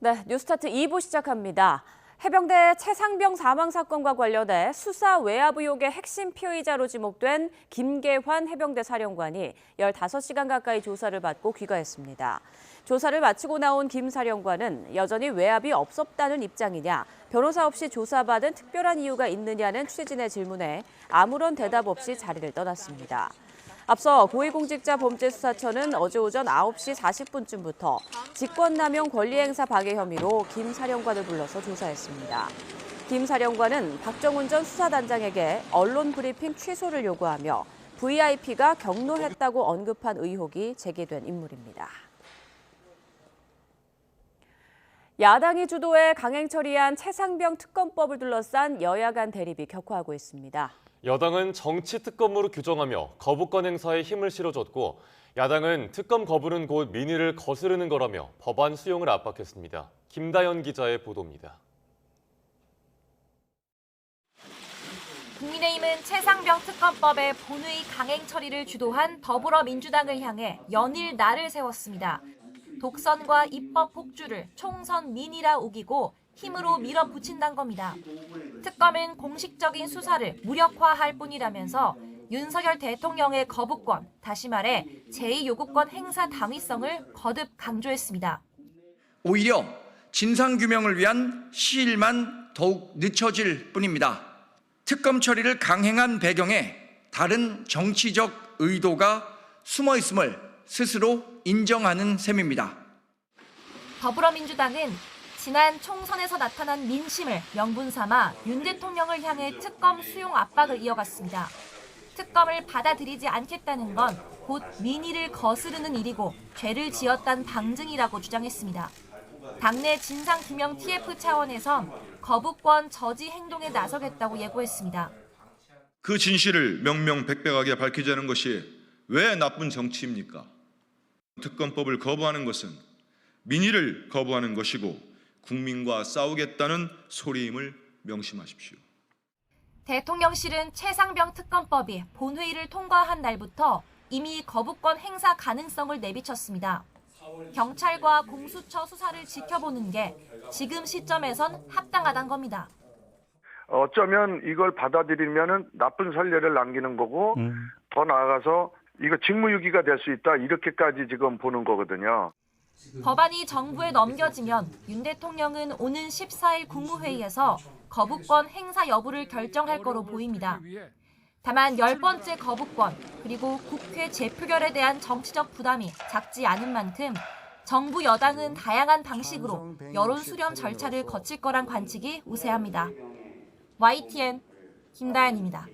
네, 뉴스타트 2부 시작합니다. 해병대 최상병 사망 사건과 관련해 수사 외압 의혹의 핵심 피의자로 지목된 김계환 해병대 사령관이 15시간 가까이 조사를 받고 귀가했습니다. 조사를 마치고 나온 김 사령관은 여전히 외압이 없었다는 입장이냐, 변호사 없이 조사받은 특별한 이유가 있느냐는 취재진의 질문에 아무런 대답 없이 자리를 떠났습니다. 앞서 고위공직자범죄수사처는 어제 오전 9시 40분쯤부터 직권남용 권리행사 방해 혐의로 김 사령관을 불러서 조사했습니다. 김 사령관은 박정훈 전 수사단장에게 언론 브리핑 취소를 요구하며 VIP가 경로했다고 언급한 의혹이 제기된 인물입니다. 야당이 주도해 강행 처리한 최상병 특검법을 둘러싼 여야 간 대립이 격화하고 있습니다. 여당은 정치 특검으로 규정하며 거부권 행사에 힘을 실어줬고, 야당은 특검 거부는 곧 민의를 거스르는 거라며 법안 수용을 압박했습니다. 김다연 기자의 보도입니다. 국민의힘은 최상병 특검법의 본회의 강행 처리를 주도한 더불어민주당을 향해 연일 날을 세웠습니다. 독선과 입법 폭주를 총선 민의라 우기고 힘으로 밀어붙인다는 겁니다. 특검은 공식적인 수사를 무력화할 뿐이라면서 윤석열 대통령의 거부권, 다시 말해 제2요구권 행사 당위성을 거듭 강조했습니다. 오히려 진상규명을 위한 시일만 더욱 늦춰질 뿐입니다. 특검 처리를 강행한 배경에 다른 정치적 의도가 숨어 있음을 스스로 인정하는 셈입니다. 더불어민주당은 지난 총선에서 나타난 민심을 명분 삼아 윤 대통령을 향해 특검 수용 압박을 이어갔습니다. 특검을 받아들이지 않겠다는 건 곧 민의를 거스르는 일이고 죄를 지었다는 방증이라고 주장했습니다. 당내 진상규명 TF 차원에선 거부권 저지 행동에 나서겠다고 예고했습니다. 그 진실을 명명백백하게 밝히자는 것이 왜 나쁜 정치입니까? 특검법을 거부하는 것은 민의를 거부하는 것이고 국민과 싸우겠다는 소리임을 명심하십시오. 대통령실은 최상병 특검법이 본회의를 통과한 날부터 이미 거부권 행사 가능성을 내비쳤습니다. 경찰과 공수처 수사를 지켜보는 게 지금 시점에선 합당하다는 겁니다. 어쩌면 이걸 받아들이면 나쁜 선례를 남기는 거고 더 나아가서 이거 직무유기가 될 수 있다, 이렇게까지 지금 보는 거거든요. 법안이 정부에 넘겨지면 윤 대통령은 오는 14일 국무회의에서 거부권 행사 여부를 결정할 거로 보입니다. 다만 10번째 거부권 그리고 국회 재표결에 대한 정치적 부담이 작지 않은 만큼 정부 여당은 다양한 방식으로 여론 수렴 절차를 거칠 거란 관측이 우세합니다. YTN 김다연입니다.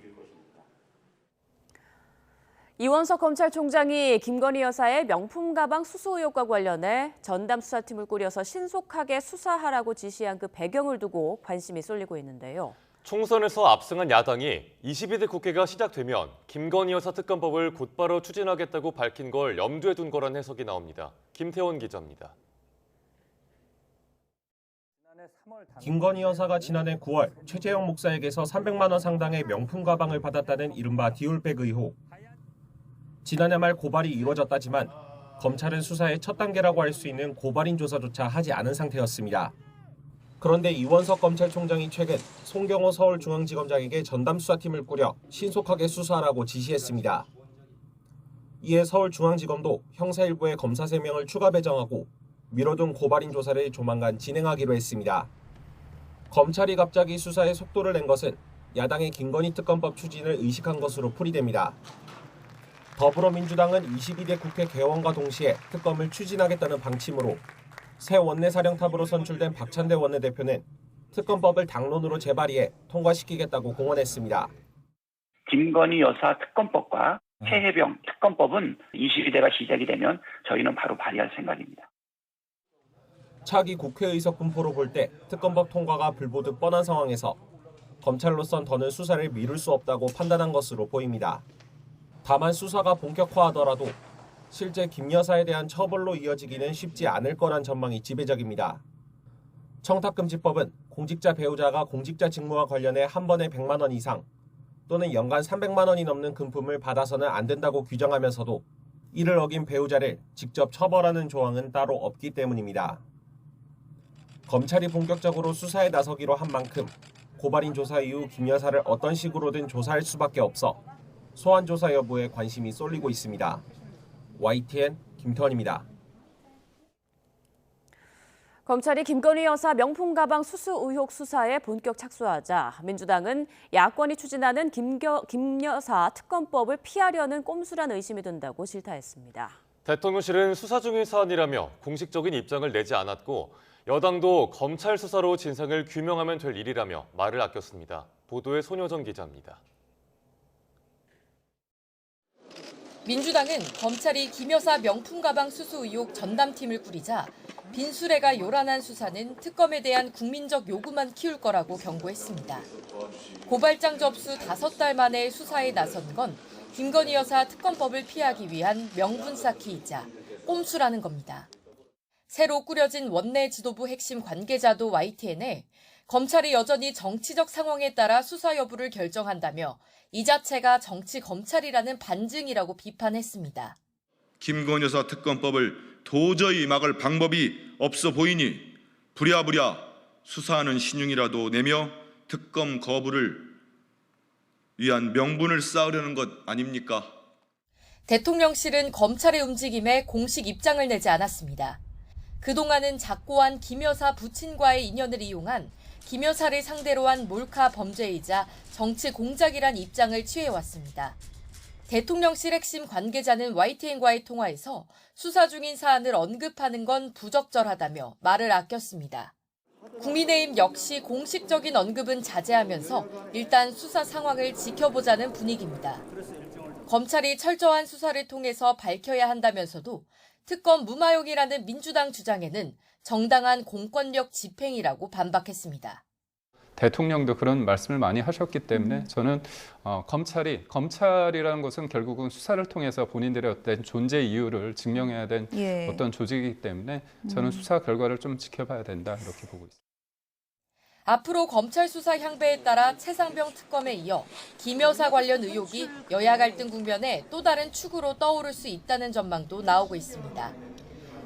이원석 검찰총장이 김건희 여사의 명품 가방 수수 의혹과 관련해 전담 수사팀을 꾸려서 신속하게 수사하라고 지시한 그 배경을 두고 관심이 쏠리고 있는데요. 총선에서 압승한 야당이 22대 국회가 시작되면 김건희 여사 특검법을 곧바로 추진하겠다고 밝힌 걸 염두에 둔 거란 해석이 나옵니다. 김태원 기자입니다. 김건희 여사가 지난해 9월 최재형 목사에게서 300만 원 상당의 명품 가방을 받았다는 이른바 디올백 의혹. 지난해 말 고발이 이루어졌다지만 검찰은 수사의 첫 단계라고 할 수 있는 고발인 조사조차 하지 않은 상태였습니다. 그런데 이원석 검찰총장이 최근 송경호 서울중앙지검장에게 전담 수사팀을 꾸려 신속하게 수사하라고 지시했습니다. 이에 서울중앙지검도 형사 일부의 검사 3명을 추가 배정하고 미뤄둔 고발인 조사를 조만간 진행하기로 했습니다. 검찰이 갑자기 수사에 속도를 낸 것은 야당의 김건희 특검법 추진을 의식한 것으로 풀이됩니다. 더불어민주당은 22대 국회 개원과 동시에 특검을 추진하겠다는 방침으로 새 원내사령탑으로 선출된 박찬대 원내대표는 특검법을 당론으로 재발의해 통과시키겠다고 공언했습니다. 김건희 여사 특검법과 최해병 특검법은 22대가 시작이 되면 저희는 바로 발의할 생각입니다. 차기 국회의석 분포로 볼 때 특검법 통과가 불보듯 뻔한 상황에서 검찰로선 더는 수사를 미룰 수 없다고 판단한 것으로 보입니다. 다만 수사가 본격화하더라도 실제 김 여사에 대한 처벌로 이어지기는 쉽지 않을 거란 전망이 지배적입니다. 청탁금지법은 공직자 배우자가 공직자 직무와 관련해 한 번에 100만 원 이상 또는 연간 300만 원이 넘는 금품을 받아서는 안 된다고 규정하면서도 이를 어긴 배우자를 직접 처벌하는 조항은 따로 없기 때문입니다. 검찰이 본격적으로 수사에 나서기로 한 만큼 고발인 조사 이후 김 여사를 어떤 식으로든 조사할 수밖에 없어 소환 조사 여부에 관심이 쏠리고 있습니다. YTN 김태원입니다. 검찰이 김건희 여사 명품 가방 수수 의혹 수사에 본격 착수하자 민주당은 야권이 추진하는 김 여사 특검법을 피하려는 꼼수란 의심이 든다고 질타했습니다. 대통령실은 수사 중인 사안이라며 공식적인 입장을 내지 않았고 여당도 검찰 수사로 진상을 규명하면 될 일이라며 말을 아꼈습니다. 보도에 손효정 기자입니다. 민주당은 검찰이 김 여사 명품 가방 수수 의혹 전담팀을 꾸리자 빈수레가 요란한 수사는 특검에 대한 국민적 요구만 키울 거라고 경고했습니다. 고발장 접수 5달 만에 수사에 나선 건 김건희 여사 특검법을 피하기 위한 명분 쌓기이자 꼼수라는 겁니다. 새로 꾸려진 원내 지도부 핵심 관계자도 YTN에 검찰이 여전히 정치적 상황에 따라 수사 여부를 결정한다며 이 자체가 정치 검찰이라는 반증이라고 비판했습니다. 김건희 여사 특검법을 도저히 막을 방법이 없어 보이니 부랴부랴 수사하는 신용이라도 내며 특검 거부를 위한 명분을 쌓으려는 것 아닙니까? 대통령실은 검찰의 움직임에 공식 입장을 내지 않았습니다. 그동안은 작고한 김 여사 부친과의 인연을 이용한 김 여사를 상대로 한 몰카 범죄이자 정치 공작이란 입장을 취해왔습니다. 대통령실 핵심 관계자는 YTN과의 통화에서 수사 중인 사안을 언급하는 건 부적절하다며 말을 아꼈습니다. 국민의힘 역시 공식적인 언급은 자제하면서 일단 수사 상황을 지켜보자는 분위기입니다. 검찰이 철저한 수사를 통해서 밝혀야 한다면서도 특검 무마용이라는 민주당 주장에는 정당한 공권력 집행이라고 반박했습니다. 대통령도 그런 말씀을 많이 하셨기 때문에 저는 검찰이라는 것은 결국은 수사를 통해서 본인들의 어떤 존재 이유를 증명해야 된 어떤 조직이기 때문에 저는 수사 결과를 좀 지켜봐야 된다 이렇게 보고 있습니다. 앞으로 검찰 수사 향배에 따라 최상병 특검에 이어 김 여사 관련 의혹이 여야 갈등 국면에 또 다른 축으로 떠오를 수 있다는 전망도 나오고 있습니다.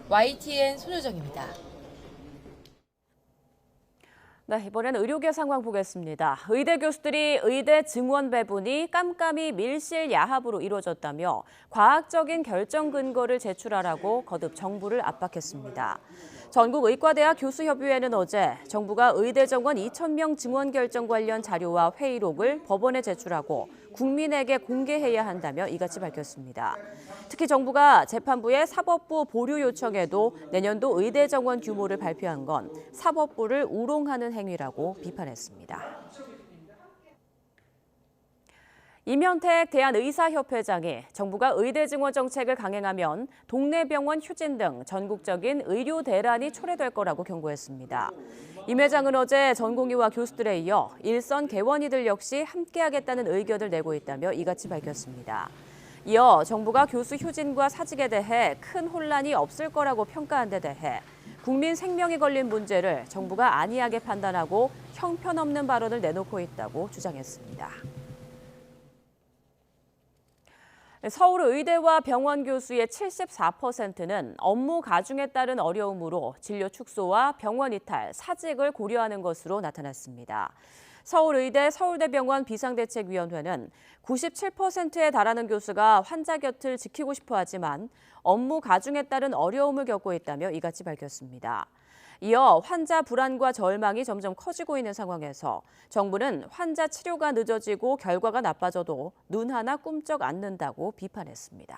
YTN 손효정입니다. 네, 이번엔 의료계 상황 보겠습니다. 의대 교수들이 의대 증원 배분이 깜깜이 밀실 야합으로 이루어졌다며 과학적인 결정 근거를 제출하라고 거듭 정부를 압박했습니다. 전국의과대학 교수협의회는 어제 정부가 의대 정원 2,000명 증원 결정 관련 자료와 회의록을 법원에 제출하고 국민에게 공개해야 한다며 이같이 밝혔습니다. 특히 정부가 재판부에 사법부 보류 요청에도 내년도 의대 정원 규모를 발표한 건 사법부를 우롱하는 행위라고 비판했습니다. 임현택 대한의사협회장이 정부가 의대 증원 정책을 강행하면 동네 병원 휴진 등 전국적인 의료 대란이 초래될 거라고 경고했습니다. 임 회장은 어제 전공의와 교수들에 이어 일선 개원이들 역시 함께하겠다는 의견을 내고 있다며 이같이 밝혔습니다. 이어 정부가 교수 휴진과 사직에 대해 큰 혼란이 없을 거라고 평가한 데 대해 국민 생명이 걸린 문제를 정부가 안이하게 판단하고 형편없는 발언을 내놓고 있다고 주장했습니다. 서울의대와 병원 교수의 74%는 업무 가중에 따른 어려움으로 진료 축소와 병원 이탈, 사직을 고려하는 것으로 나타났습니다. 서울의대 서울대병원 비상대책위원회는 97%에 달하는 교수가 환자 곁을 지키고 싶어 하지만 업무 가중에 따른 어려움을 겪고 있다며 이같이 밝혔습니다. 이어 환자 불안과 절망이 점점 커지고 있는 상황에서 정부는 환자 치료가 늦어지고 결과가 나빠져도 눈 하나 꿈쩍 않는다고 비판했습니다.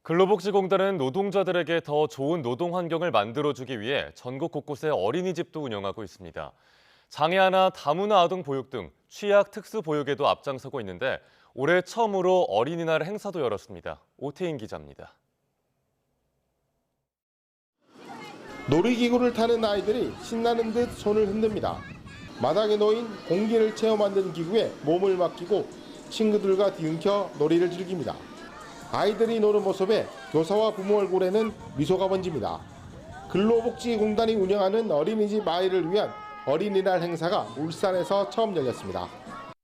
근로복지공단은 노동자들에게 더 좋은 노동 환경을 만들어주기 위해 전국 곳곳에 어린이집도 운영하고 있습니다. 장애아나 다문화 아동 보육 등 취약 특수 보육에도 앞장서고 있는데 올해 처음으로 어린이날 행사도 열었습니다. 오태인 기자입니다. 놀이기구를 타는 아이들이 신나는 듯 손을 흔듭니다. 마당에 놓인 공기를 체험하는 기구에 몸을 맡기고 친구들과 뒤엉켜 놀이를 즐깁니다. 아이들이 노는 모습에 교사와 부모 얼굴에는 미소가 번집니다. 근로복지공단이 운영하는 어린이집 아이를 위한 어린이날 행사가 울산에서 처음 열렸습니다.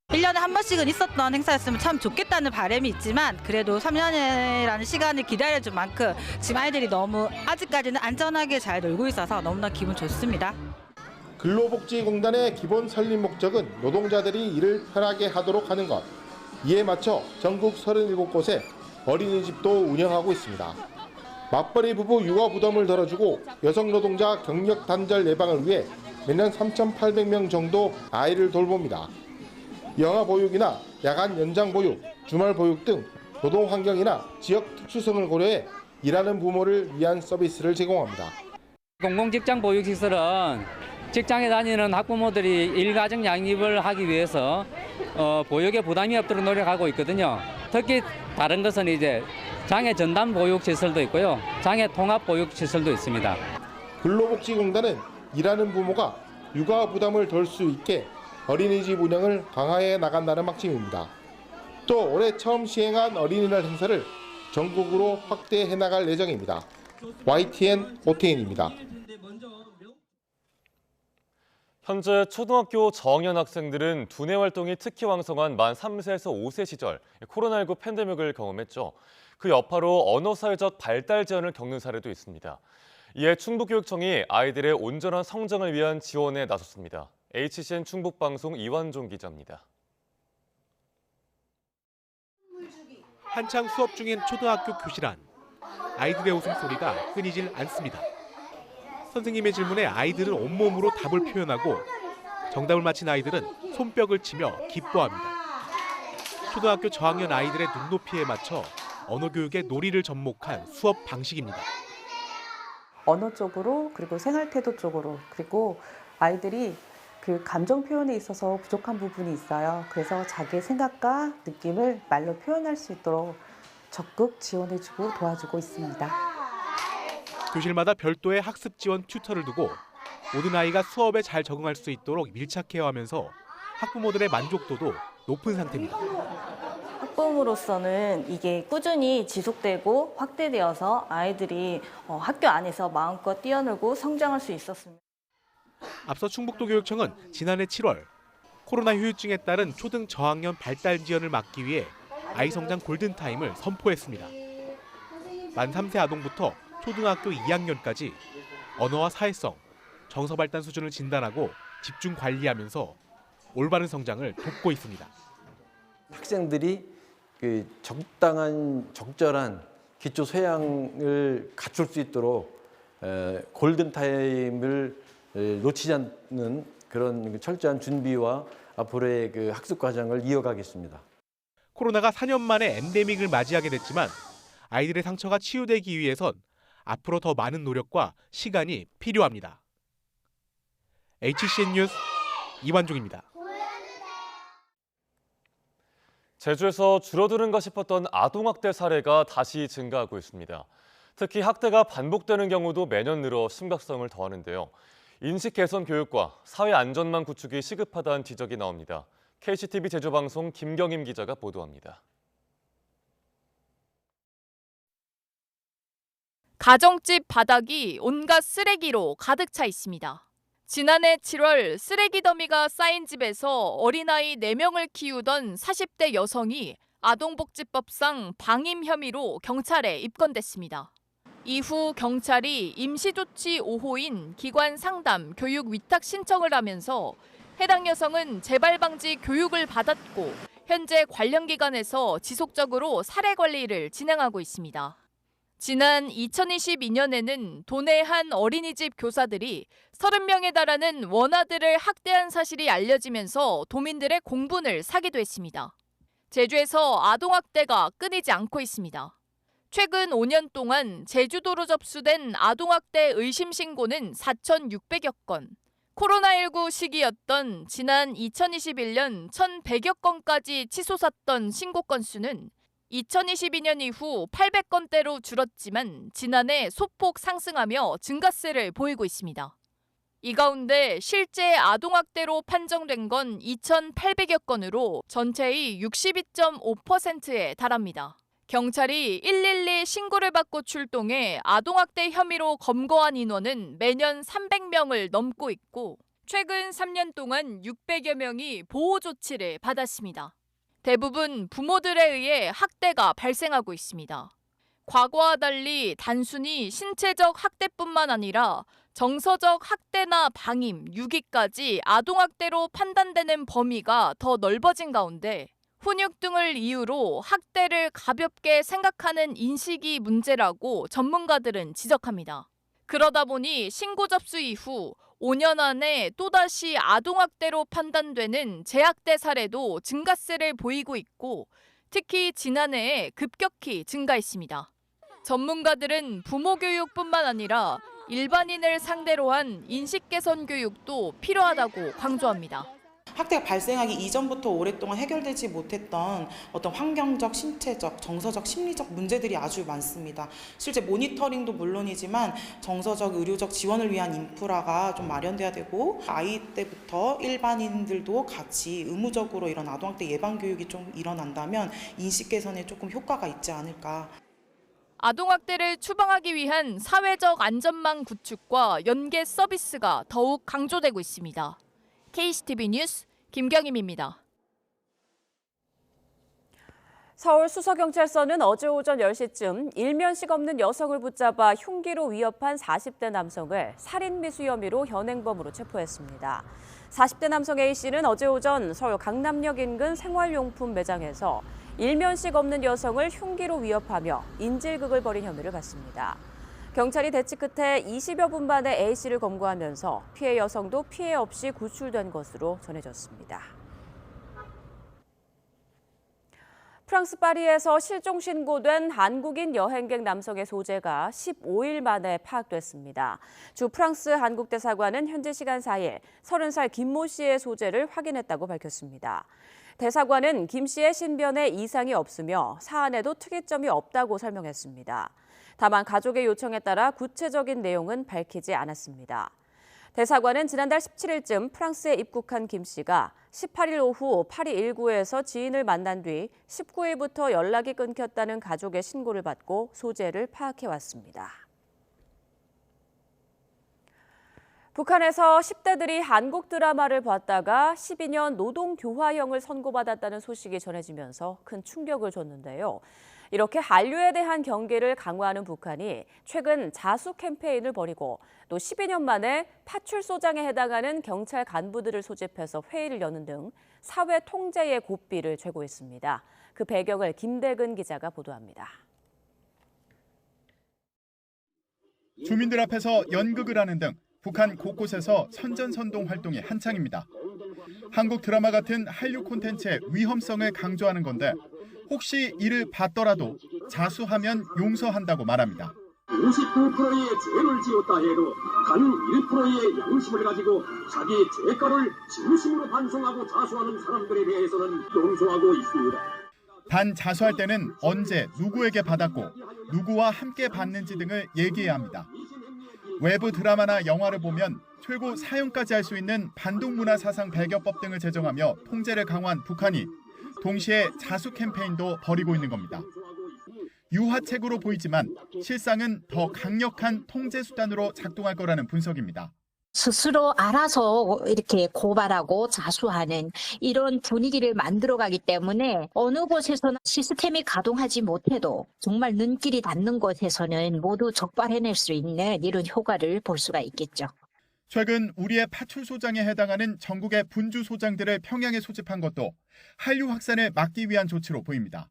1년에 한 번씩은 있었던 행사였으면 참 좋겠다는 바람이 있지만 그래도 3년이라는 시간을 기다려준 만큼 지금 아이들이 너무 아직까지는 안전하게 잘 놀고 있어서 너무나 기분 좋습니다. 근로복지공단의 기본 설립 목적은 노동자들이 일을 편하게 하도록 하는 것. 이에 맞춰 전국 37곳에 어린이집도 운영하고 있습니다. 맞벌이 부부 육아 부담을 덜어주고 여성 노동자 경력 단절 예방을 위해 매년 3,800명 정도 아이를 돌봅니다. 영아 보육이나 야간 연장 보육, 주말 보육 등 노동 환경이나 지역 특수성을 고려해 일하는 부모를 위한 서비스를 제공합니다. 공공직장 보육시설은 직장에 다니는 학부모들이 일가정 양립을 하기 위해서 보육에 부담이 없도록 노력하고 있거든요. 특히 다른 것은 이제 장애 전담 보육 시설도 있고요. 장애 통합 보육 시설도 있습니다. 근로복지공단은 일하는 부모가 육아 부담을 덜 수 있게 어린이집 운영을 강화해 나간다는 방침입니다. 또 올해 처음 시행한 어린이날 행사를 전국으로 확대해 나갈 예정입니다. YTN 오태인입니다. 현재 초등학교 저학년 학생들은 두뇌 활동이 특히 왕성한 만 3세에서 5세 시절 코로나19 팬데믹을 경험했죠. 그 여파로 언어 사회적 발달 제한을 겪는 사례도 있습니다. 이에 충북교육청이 아이들의 온전한 성장을 위한 지원에 나섰습니다. HCN 충북방송 이완종 기자입니다. 한창 수업 중인 초등학교 교실 안. 아이들의 웃음소리가 끊이질 않습니다. 선생님의 질문에 아이들은 온몸으로 답을 표현하고 정답을 맞힌 아이들은 손뼉을 치며 기뻐합니다. 초등학교 저학년 아이들의 눈높이에 맞춰 언어 교육에 놀이를 접목한 수업 방식입니다. 언어 쪽으로 그리고 생활 태도 쪽으로 그리고 아이들이 그 감정 표현에 있어서 부족한 부분이 있어요. 그래서 자기의 생각과 느낌을 말로 표현할 수 있도록 적극 지원해주고 도와주고 있습니다. 교실마다 별도의 학습 지원 튜터를 두고 모든 아이가 수업에 잘 적응할 수 있도록 밀착해야 하면서 학부모들의 만족도도 높은 상태입니다. 학부모로서는 이게 꾸준히 지속되고 확대되어서 아이들이 학교 안에서 마음껏 뛰어놀고 성장할 수 있었습니다. 앞서 충북도 교육청은 지난해 7월 코로나 후유증에 따른 초등 저학년 발달 지연을 막기 위해 아이 성장 골든타임을 선포했습니다. 만 3세 아동부터 초등학교 2학년까지 언어와 사회성, 정서 발달 수준을 진단하고 집중 관리하면서 올바른 성장을 돕고 있습니다. 학생들이 그 적절한 기초 소양을 갖출 수 있도록 골든타임을 놓치지 않는 그런 철저한 준비와 앞으로의 그 학습 과정을 이어가겠습니다. 코로나가 4년 만에 엔데믹을 맞이하게 됐지만 아이들의 상처가 치유되기 위해선 앞으로 더 많은 노력과 시간이 필요합니다. HCN 뉴스 이완종입니다. 제주에서 줄어드는가 싶었던 아동학대 사례가 다시 증가하고 있습니다. 특히 학대가 반복되는 경우도 매년 늘어 심각성을 더하는데요. 인식 개선 교육과 사회 안전망 구축이 시급하다는 지적이 나옵니다. KCTV 제주방송 김경임 기자가 보도합니다. 가정집 바닥이 온갖 쓰레기로 가득 차 있습니다. 지난해 7월 쓰레기 더미가 쌓인 집에서 어린아이 4명을 키우던 40대 여성이 아동복지법상 방임 혐의로 경찰에 입건됐습니다. 이후 경찰이 임시조치 5호인 기관 상담, 교육 위탁 신청을 하면서 해당 여성은 재발 방지 교육을 받았고 현재 관련 기관에서 지속적으로 사례 관리를 진행하고 있습니다. 지난 2022년에는 도내 한 어린이집 교사들이 30명에 달하는 원아들을 학대한 사실이 알려지면서 도민들의 공분을 사기도 했습니다. 제주에서 아동학대가 끊이지 않고 있습니다. 최근 5년 동안 제주도로 접수된 아동학대 의심 신고는 4,600여 건, 코로나19 시기였던 지난 2021년 1,100여 건까지 치솟았던 신고 건수는 2022년 이후 800건대로 줄었지만 지난해 소폭 상승하며 증가세를 보이고 있습니다. 이 가운데 실제 아동학대로 판정된 건 2,800여 건으로 전체의 62.5%에 달합니다. 경찰이 112 신고를 받고 출동해 아동학대 혐의로 검거한 인원은 매년 300명을 넘고 있고 최근 3년 동안 600여 명이 보호 조치를 받았습니다. 대부분 부모들에 의해 학대가 발생하고 있습니다. 과거와 달리 단순히 신체적 학대뿐만 아니라 정서적 학대나 방임, 유기까지 아동학대로 판단되는 범위가 더 넓어진 가운데 훈육 등을 이유로 학대를 가볍게 생각하는 인식이 문제라고 전문가들은 지적합니다. 그러다 보니 신고 접수 이후 5년 안에 또다시 아동학대로 판단되는 재학대 사례도 증가세를 보이고 있고 특히 지난해에 급격히 증가했습니다. 전문가들은 부모 교육뿐만 아니라 일반인을 상대로 한 인식 개선 교육도 필요하다고 강조합니다. 학대가 발생하기 이전부터 오랫동안 해결되지 못했던 어떤 환경적, 신체적, 정서적, 심리적 문제들이 아주 많습니다. 실제 모니터링도 물론이지만 정서적, 의료적 지원을 위한 인프라가 좀 마련돼야 되고 아이 때부터 일반인들도 같이 의무적으로 이런 아동학대 예방 교육이 좀 일어난다면 인식 개선에 조금 효과가 있지 않을까. 아동학대를 추방하기 위한 사회적 안전망 구축과 연계 서비스가 더욱 강조되고 있습니다. KCTV 뉴스 김경임입니다. 서울 수서경찰서는 어제 오전 10시쯤 일면식 없는 여성을 붙잡아 흉기로 위협한 40대 남성을 살인미수 혐의로 현행범으로 체포했습니다. 40대 남성 A씨는 어제 오전 서울 강남역 인근 생활용품 매장에서 일면식 없는 여성을 흉기로 위협하며 인질극을 벌인 혐의를 받습니다. 경찰이 대치 끝에 20여 분 만에 A씨를 검거하면서 피해 여성도 피해 없이 구출된 것으로 전해졌습니다. 프랑스 파리에서 실종 신고된 한국인 여행객 남성의 소재가 15일 만에 파악됐습니다. 주 프랑스 한국대사관은 현지 시간 4일 30살 김모 씨의 소재를 확인했다고 밝혔습니다. 대사관은 김 씨의 신변에 이상이 없으며 사안에도 특이점이 없다고 설명했습니다. 다만 가족의 요청에 따라 구체적인 내용은 밝히지 않았습니다. 대사관은 지난달 17일쯤 프랑스에 입국한 김 씨가 18일 오후 파리 1구에서 지인을 만난 뒤 19일부터 연락이 끊겼다는 가족의 신고를 받고 소재를 파악해왔습니다. 북한에서 10대들이 한국 드라마를 봤다가 12년 노동교화형을 선고받았다는 소식이 전해지면서 큰 충격을 줬는데요. 이렇게 한류에 대한 경계를 강화하는 북한이 최근 자수 캠페인을 벌이고 또 12년 만에 파출소장에 해당하는 경찰 간부들을 소집해서 회의를 여는 등 사회 통제의 고삐를 쥐고 있습니다. 그 배경을 김대근 기자가 보도합니다. 주민들 앞에서 연극을 하는 등 북한 곳곳에서 선전선동 활동이 한창입니다. 한국 드라마 같은 한류 콘텐츠의 위험성을 강조하는 건데 혹시 이를 봤더라도 자수하면 용서한다고 말합니다. 59%의 죄를 지었다 해도 단 1%의 양심을 가지고 자기 죄가를 진심으로 반성하고 자수하는 사람들에 대해서는 용서하고 있습니다. 단 자수할 때는 언제 누구에게 받았고 누구와 함께 받는지 등을 얘기해야 합니다. 외부 드라마나 영화를 보면 최고 사형까지 할 수 있는 반동문화사상 배교법 등을 제정하며 통제를 강화한 북한이 동시에 자수 캠페인도 벌이고 있는 겁니다. 유화책으로 보이지만 실상은 더 강력한 통제 수단으로 작동할 거라는 분석입니다. 스스로 알아서 이렇게 고발하고 자수하는 이런 분위기를 만들어가기 때문에 어느 곳에서는 시스템이 가동하지 못해도 정말 눈길이 닿는 곳에서는 모두 적발해낼 수 있는 이런 효과를 볼 수가 있겠죠. 최근 우리의 파출소장에 해당하는 전국의 분주소장들을 평양에 소집한 것도 한류 확산을 막기 위한 조치로 보입니다.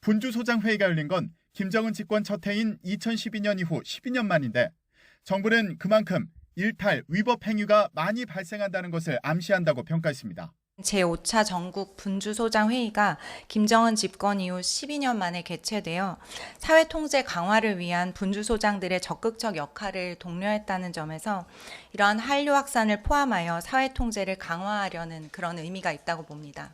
분주소장 회의가 열린 건 김정은 집권 첫 해인 2012년 이후 12년 만인데 정부는 그만큼 일탈, 위법 행위가 많이 발생한다는 것을 암시한다고 평가했습니다. 제5차 전국 분주소장 회의가 김정은 집권 이후 12년 만에 개최되어 사회 통제 강화를 위한 분주소장들의 적극적 역할을 독려했다는 점에서 이러한 한류 확산을 포함하여 사회 통제를 강화하려는 그런 의미가 있다고 봅니다.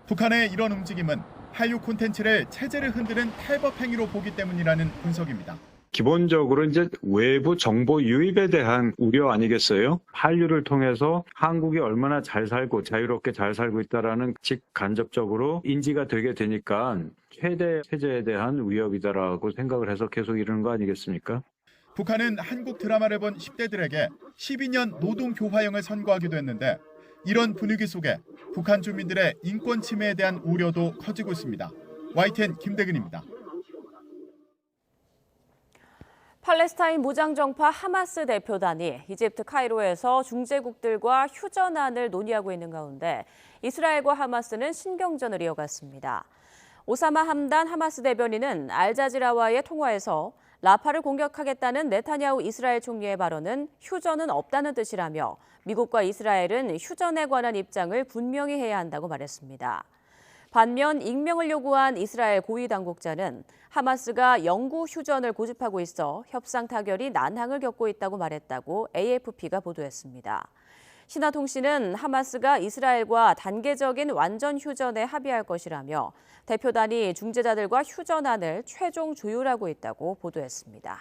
북한의 이런 움직임은 한류 콘텐츠를 체제를 흔드는 탈법 행위로 보기 때문이라는 분석입니다. 기본적으로 이제 외부 정보 유입에 대한 우려 아니겠어요? 한류를 통해서 한국이 얼마나 잘 살고 자유롭게 잘 살고 있다라는 직간접적으로 인지가 되게 되니까 최대 체제에 대한 위협이다라고 생각을 해서 계속 이러는 거 아니겠습니까? 북한은 한국 드라마를 본 10대들에게 12년 노동 교화형을 선고하기도 했는데 이런 분위기 속에 북한 주민들의 인권 침해에 대한 우려도 커지고 있습니다. YTN 김대근입니다. 팔레스타인 무장정파 하마스 대표단이 이집트 카이로에서 중재국들과 휴전안을 논의하고 있는 가운데 이스라엘과 하마스는 신경전을 이어갔습니다. 오사마 함단 하마스 대변인은 알자지라와의 통화에서 라파를 공격하겠다는 네타냐후 이스라엘 총리의 발언은 휴전은 없다는 뜻이라며 미국과 이스라엘은 휴전에 관한 입장을 분명히 해야 한다고 말했습니다. 반면 익명을 요구한 이스라엘 고위 당국자는 하마스가 영구 휴전을 고집하고 있어 협상 타결이 난항을 겪고 있다고 말했다고 AFP가 보도했습니다. 신화통신은 하마스가 이스라엘과 단계적인 완전 휴전에 합의할 것이라며 대표단이 중재자들과 휴전안을 최종 조율하고 있다고 보도했습니다.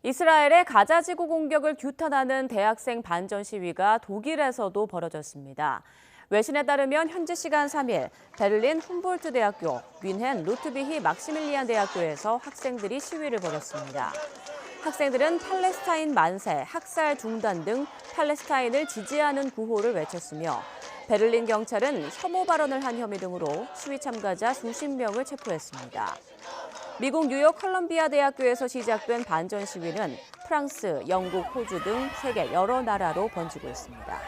이스라엘의 가자지구 공격을 규탄하는 대학생 반전 시위가 독일에서도 벌어졌습니다. 외신에 따르면 현지 시간 3일 베를린 훔볼트 대학교, 뮌헨 루트비히 막시밀리안 대학교에서 학생들이 시위를 벌였습니다. 학생들은 팔레스타인 만세, 학살 중단 등 팔레스타인을 지지하는 구호를 외쳤으며 베를린 경찰은 혐오 발언을 한 혐의 등으로 시위 참가자 수십 명을 체포했습니다. 미국 뉴욕 컬럼비아 대학교에서 시작된 반전 시위는 프랑스, 영국, 호주 등 세계 여러 나라로 번지고 있습니다.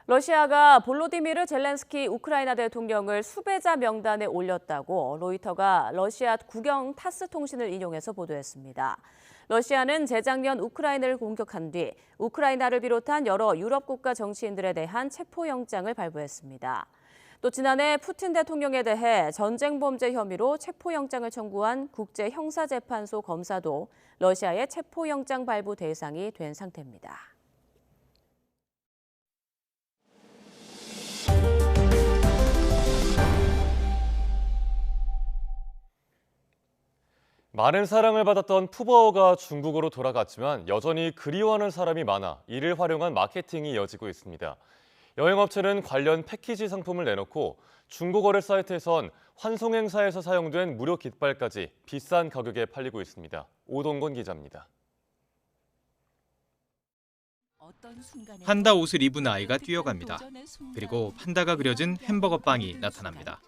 러시아가 볼로디미르 젤렌스키 우크라이나 대통령을 수배자 명단에 올렸다고 로이터가 러시아 국영 타스 통신을 인용해서 보도했습니다. 러시아는 재작년 우크라이나를 공격한 뒤 우크라이나를 비롯한 여러 유럽 국가 정치인들에 대한 체포영장을 발부했습니다. 또 지난해 푸틴 대통령에 대해 전쟁 범죄 혐의로 체포영장을 청구한 국제형사재판소 검사도 러시아의 체포영장 발부 대상이 된 상태입니다. 많은 사랑을 받았던 푸바오가 중국으로 돌아갔지만 여전히 그리워하는 사람이 많아 이를 활용한 마케팅이 이어지고 있습니다. 여행업체는 관련 패키지 상품을 내놓고 중고 거래 사이트에선 환송 행사에서 사용된 무료 깃발까지 비싼 가격에 팔리고 있습니다. 오동건 기자입니다. 판다 옷을 입은 아이가 뛰어갑니다. 그리고 판다가 그려진 햄버거 빵이 나타납니다.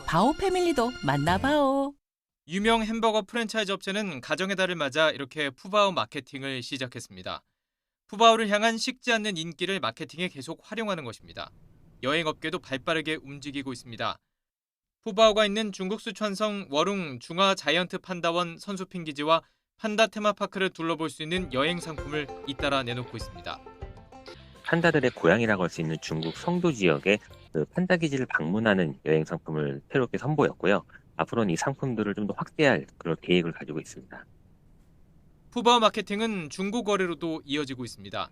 바오 패밀리도 만나봐오. 유명 햄버거 프랜차이즈 업체는 가정의 달을 맞아 이렇게 푸바오 마케팅을 시작했습니다. 푸바오를 향한 식지 않는 인기를 마케팅에 계속 활용하는 것입니다. 여행업계도 발빠르게 움직이고 있습니다. 푸바오가 있는 중국 수천성 워룽 중화 자이언트 판다원 선수핑 기지와 판다 테마파크를 둘러볼 수 있는 여행 상품을 잇따라 내놓고 있습니다. 판다들의 고향이라고 할 수 있는 중국 성도 지역에 판다 기지를 방문하는 여행 상품을 새롭게 선보였고요. 앞으로는 이 상품들을 좀 더 확대할 그런 계획을 가지고 있습니다. 푸바오 마케팅은 중고 거래로도 이어지고 있습니다.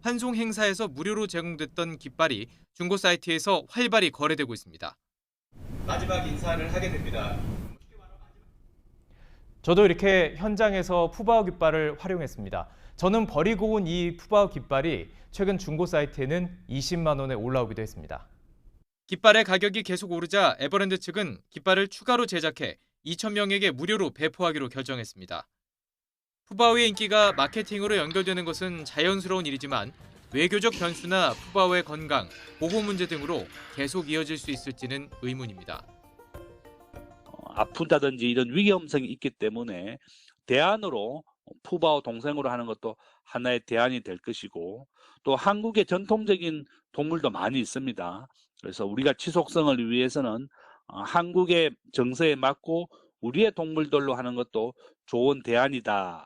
환송 행사에서 무료로 제공됐던 깃발이 중고 사이트에서 활발히 거래되고 있습니다. 마지막 인사를 하게 됩니다. 저도 이렇게 현장에서 푸바오 깃발을 활용했습니다. 저는 버리고 온 이 푸바오 깃발이 최근 중고 사이트에는 20만 원에 올라오기도 했습니다. 깃발의 가격이 계속 오르자 에버랜드 측은 깃발을 추가로 제작해 2,000명에게 무료로 배포하기로 결정했습니다. 푸바오의 인기가 마케팅으로 연결되는 것은 자연스러운 일이지만 외교적 변수나 푸바오의 건강, 보호 문제 등으로 계속 이어질 수 있을지는 의문입니다. 아프다든지 이런 위험성이 있기 때문에 대안으로 푸바오 동생으로 하는 것도 하나의 대안이 될 것이고 또 한국의 전통적인 동물도 많이 있습니다. 그래서 우리가 지속성을 위해서는 한국의 정서에 맞고 우리의 동물들로 하는 것도 좋은 대안이다.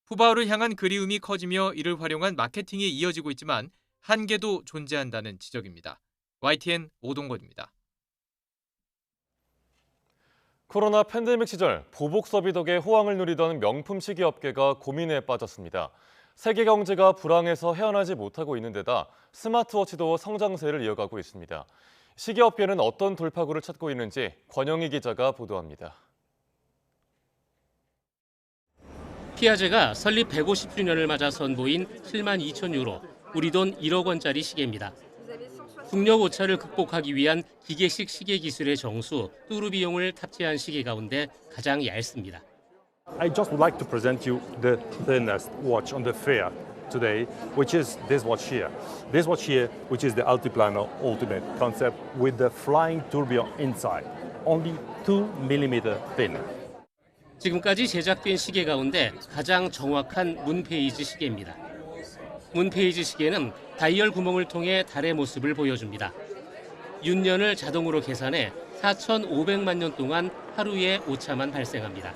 푸바오를 향한 그리움이 커지며 이를 활용한 마케팅이 이어지고 있지만 한계도 존재한다는 지적입니다. YTN 오동건입니다. 코로나 팬데믹 시절 보복 소비 덕에 호황을 누리던 명품 시계업계가 고민에 빠졌습니다. 세계 경제가 불황에서 헤어나지 못하고 있는 데다 스마트워치도 성장세를 이어가고 있습니다. 시계업계는 어떤 돌파구를 찾고 있는지 권영희 기자가 보도합니다. 피아제가 설립 150주년을 맞아 선보인 7만 2천 유로, 우리 돈 1억 원짜리 시계입니다. 중력 오차를 극복하기 위한 기계식 시계 기술의 정수, 뚜르비용을 탑재한 시계 가운데 가장 얇습니다. I just would like to present you the thinnest watch on the fair today, which is this watch here. This watch here, which is the Altiplano Ultimate concept with the flying tourbillon inside, only 2mm thin. 지금까지 제작된 시계 가운데 가장 정확한 문페이지 시계입니다. 문페이지 시계는 다이얼 구멍을 통해 달의 모습을 보여줍니다. 윤년을 자동으로 계산해 4,500만 년 동안 하루에 오차만 발생합니다.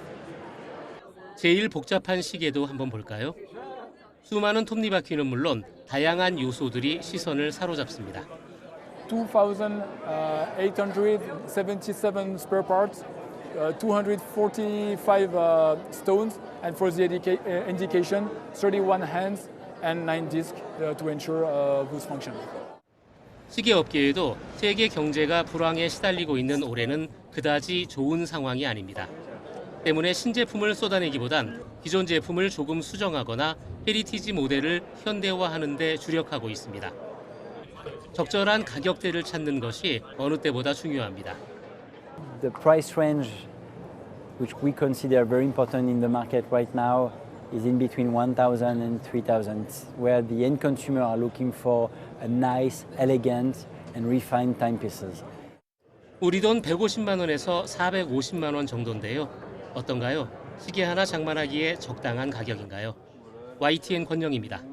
제일 복잡한 시계도 한번 볼까요? 수많은 톱니바퀴는 물론 다양한 요소들이 시선을 사로잡습니다. 2,877 spare parts, 245 stones, and for the indication, 31 hands and 9 discs to ensure good function. 시계 업계에도 세계 경제가 불황에 시달리고 있는 올해는 그다지 좋은 상황이 아닙니다. 때문에 신제품을 쏟아내기보단 기존 제품을 조금 수정하거나 헤리티지 모델을 현대화하는 데 주력하고 있습니다. 적절한 가격대를 찾는 것이 어느 때보다 중요합니다. The price range, which we consider very important in the market right now, is in between 1,000 and 3,000, where the end consumer are looking for a nice, elegant and refined timepieces. 우리 돈 150만 원에서 450만 원 정도인데요. 어떤가요? 시계 하나 장만하기에 적당한 가격인가요? YTN 권영입니다.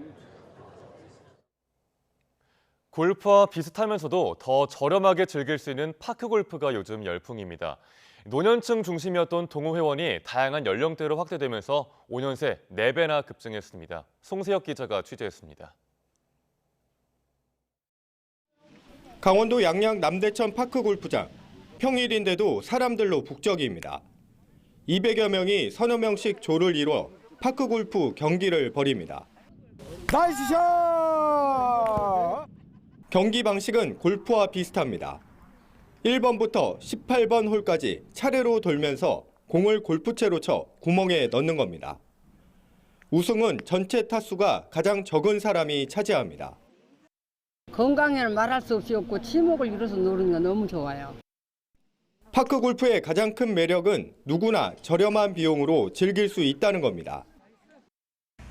골프와 비슷하면서도 더 저렴하게 즐길 수 있는 파크 골프가 요즘 열풍입니다. 노년층 중심이었던 동호회원이 다양한 연령대로 확대되면서 5년 새 4배나 급증했습니다. 송세혁 기자가 취재했습니다. 강원도 양양 남대천 파크 골프장. 평일인데도 사람들로 북적입니다. 200여 명이 서너 명씩 조를 이뤄 파크 골프 경기를 벌입니다. 나이스 샷! 경기 방식은 골프와 비슷합니다. 1번부터 18번 홀까지 차례로 돌면서 공을 골프채로 쳐 구멍에 넣는 겁니다. 우승은 전체 타수가 가장 적은 사람이 차지합니다. 건강에는 말할 수 없이 없고 치목을 이뤄서 노는 게 너무 좋아요. 파크 골프의 가장 큰 매력은 누구나 저렴한 비용으로 즐길 수 있다는 겁니다.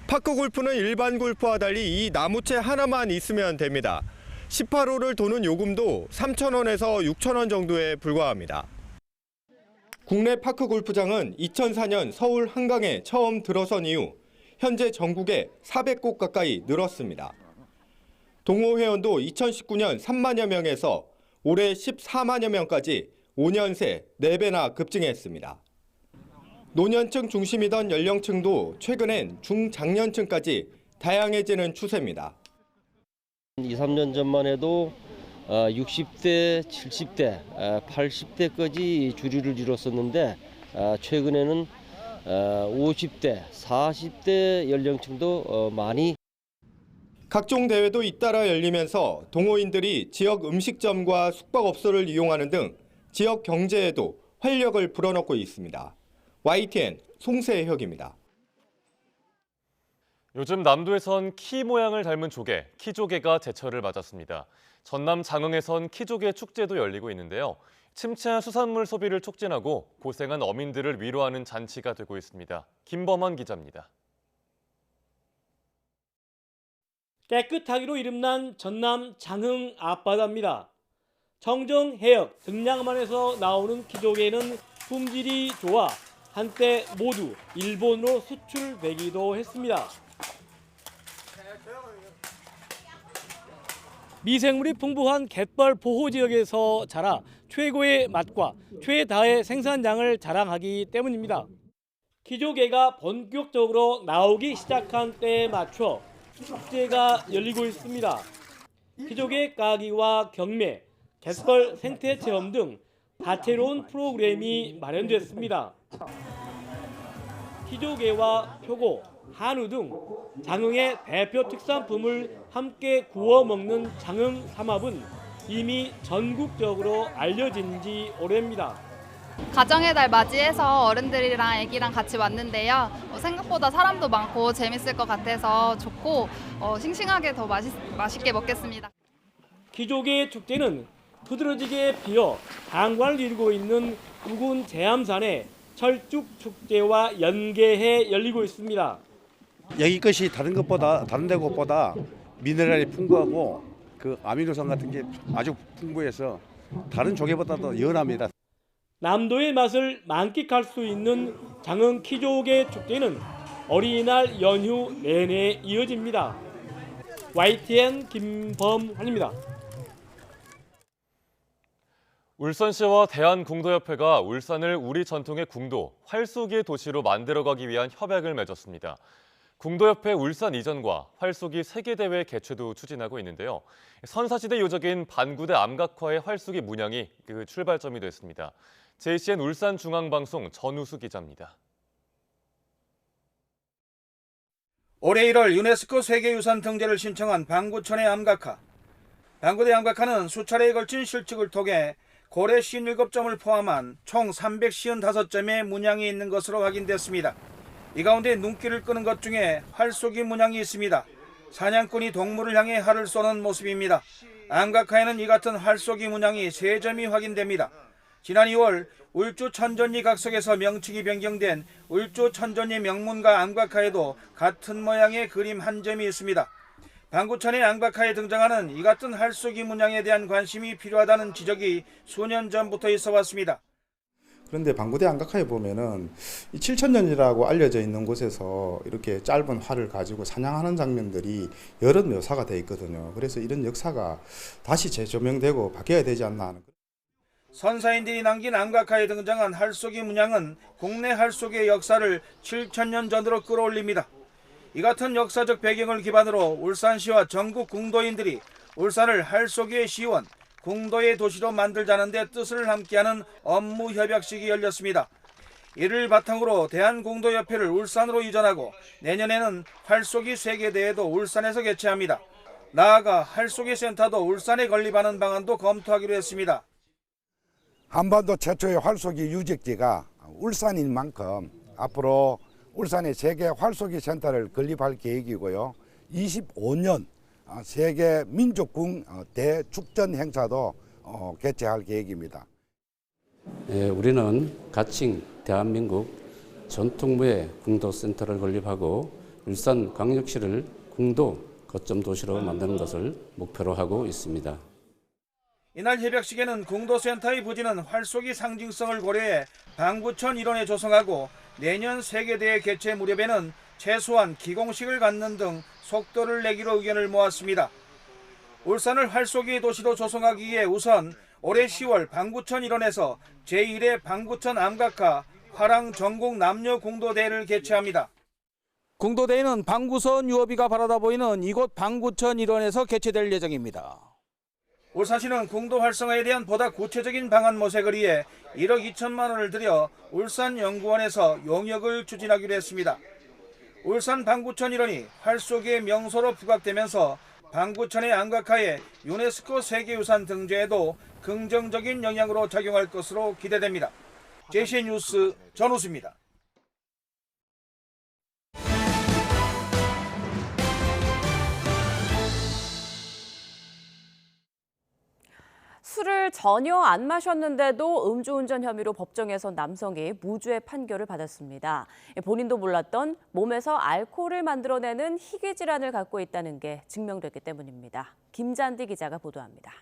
파크 골프는 일반 골프와 달리 이 나무채 하나만 있으면 됩니다. 18홀을 도는 요금도 3,000원에서 6,000원 정도에 불과합니다. 국내 파크 골프장은 2004년 서울 한강에 처음 들어선 이후 현재 전국에 400곳 가까이 늘었습니다. 동호 회원도 2019년 3만여 명에서 올해 14만여 명까지 5년 새 4배나 급증했습니다. 노년층 중심이던 연령층도 최근엔 중장년층까지 다양해지는 추세입니다. 2, 3년 전만 해도 60대, 70대, 80대까지 주류를 이뤘었는데 최근에는 50대, 40대 연령층도 많이. 각종 대회도 잇따라 열리면서 동호인들이 지역 음식점과 숙박업소를 이용하는 등 지역 경제에도 활력을 불어넣고 있습니다. YTN 송세혁입니다. 요즘 남도에선 키 모양을 닮은 조개, 키조개가 제철을 맞았습니다. 전남 장흥에선 키조개 축제도 열리고 있는데요. 침체한 수산물 소비를 촉진하고 고생한 어민들을 위로하는 잔치가 되고 있습니다. 김범환 기자입니다. 깨끗하기로 이름난 전남 장흥 앞바다입니다. 정정, 해역, 등량만에서 나오는 키조개는 품질이 좋아 한때 모두 일본으로 수출되기도 했습니다. 미생물이 풍부한 갯벌 보호 지역에서 자라 최고의 맛과 최다의 생산량을 자랑하기 때문입니다. 키조개가 본격적으로 나오기 시작한 때에 맞춰 축제가 열리고 있습니다. 키조개 까기와 경매, 갯벌 생태 체험 등 다채로운 프로그램이 마련됐습니다. 키조개와 표고, 한우 등 장흥의 대표 특산품을 함께 구워 먹는 장흥 삼합은 이미 전국적으로 알려진 지 오래입니다. 가정의 달 맞이해서 어른들이랑 아기랑 같이 왔는데요. 생각보다 사람도 많고 재밌을 것 같아서 좋고 싱싱하게 더 맛있게 먹겠습니다. 기족의 축제는 두드러지게 피어 장관을 이루고 있는 우군 제암산의 철쭉 축제와 연계해 열리고 있습니다. 여기 것이 다른 데 곳보다 미네랄이 풍부하고 그 아미노산 같은 게 아주 풍부해서 다른 조개보다도 연합니다. 남도의 맛을 만끽할 수 있는 장흥 키조개 축제는 어린이날 연휴 내내 이어집니다. YTN 김범환입니다. 울산시와 대한궁도협회가 울산을 우리 전통의 궁도, 활쏘기의 도시로 만들어가기 위한 협약을 맺었습니다. 궁도협회 울산 이전과 활쏘기 세계대회 개최도 추진하고 있는데요. 선사시대 요적인 반구대 암각화의 활쏘기 문양이 그 출발점이 됐습니다. JCN 울산중앙방송 전우수 기자입니다. 올해 1월 유네스코 세계유산 등재를 신청한 방구천의 암각화. 방구대 암각화는 수차례에 걸친 실측을 통해 고래 57점을 포함한 총 355점의 문양이 있는 것으로 확인됐습니다. 이 가운데 눈길을 끄는 것 중에 활쏘기 문양이 있습니다. 사냥꾼이 동물을 향해 활을 쏘는 모습입니다. 암각화에는 이 같은 활쏘기 문양이 3점이 확인됩니다. 지난 2월 울주 천전리 각석에서 명칭이 변경된 울주 천전리 명문가 암각화에도 같은 모양의 그림 한 점이 있습니다. 방구천의 암각화에 등장하는 이 같은 활쏘기 문양에 대한 관심이 필요하다는 지적이 수년 전부터 있어 왔습니다. 그런데 방구대 암각화에 보면은 7,000년이라고 알려져 있는 곳에서 이렇게 짧은 활을 가지고 사냥하는 장면들이 여러 묘사가 되어 있거든요. 그래서 이런 역사가 다시 재조명되고 바뀌어야 되지 않나 하는. 선사인들이 남긴 암각화에 등장한 활쏘기 문양은 국내 활쏘기의 역사를 7,000년 전으로 끌어올립니다. 이 같은 역사적 배경을 기반으로 울산시와 전국 궁도인들이 울산을 활쏘기의 시원, 궁도의 도시로 만들자는 데 뜻을 함께하는 업무 협약식이 열렸습니다. 이를 바탕으로 대한궁도협회를 울산으로 이전하고 내년에는 활쏘기 세계대회도 울산에서 개최합니다. 나아가 활쏘기 센터도 울산에 건립하는 방안도 검토하기로 했습니다. 한반도 최초의 활쏘기 유적지가 울산인 만큼 앞으로 울산에 세계 활쏘기 센터를 건립할 계획이고요. 25년 세계 민족궁 대축전 행사도 개최할 계획입니다. 우리는 가칭 대한민국 전통무예 궁도센터를 건립하고 울산광역시를 궁도 거점 도시로 만드는 것을 목표로 하고 있습니다. 이날 협약식에는 궁도센터의 부지는 활쏘기 상징성을 고려해 방구천 일원에 조성하고 내년 세계대회 개최 무렵에는 최소한 기공식을 갖는 등 속도를 내기로 의견을 모았습니다. 울산을 활쏘기 도시로 조성하기 위해 우선 올해 10월 방구천 일원에서 제1회 방구천 암각화 화랑 전국 남녀 궁도대회를 개최합니다. 궁도대회는 방구선 유업이가 바라다 보이는 이곳 방구천 일원에서 개최될 예정입니다. 울산시는 궁도 활성화에 대한 보다 구체적인 방안 모색을 위해 1억 2천만 원을 들여 울산연구원에서 용역을 추진하기로 했습니다. 울산 방구천 일원이 활쏘기의 명소로 부각되면서 방구천의 암각화에 유네스코 세계유산 등재에도 긍정적인 영향으로 작용할 것으로 기대됩니다. JCN 뉴스 전우수입니다. 술을 전혀 안 마셨는데도 음주운전 혐의로 법정에선 남성이 무죄 판결을 받았습니다. 본인도 몰랐던 몸에서 알코올을 만들어내는 희귀 질환을 갖고 있다는 게 증명됐기 때문입니다. 김잔디 기자가 보도합니다.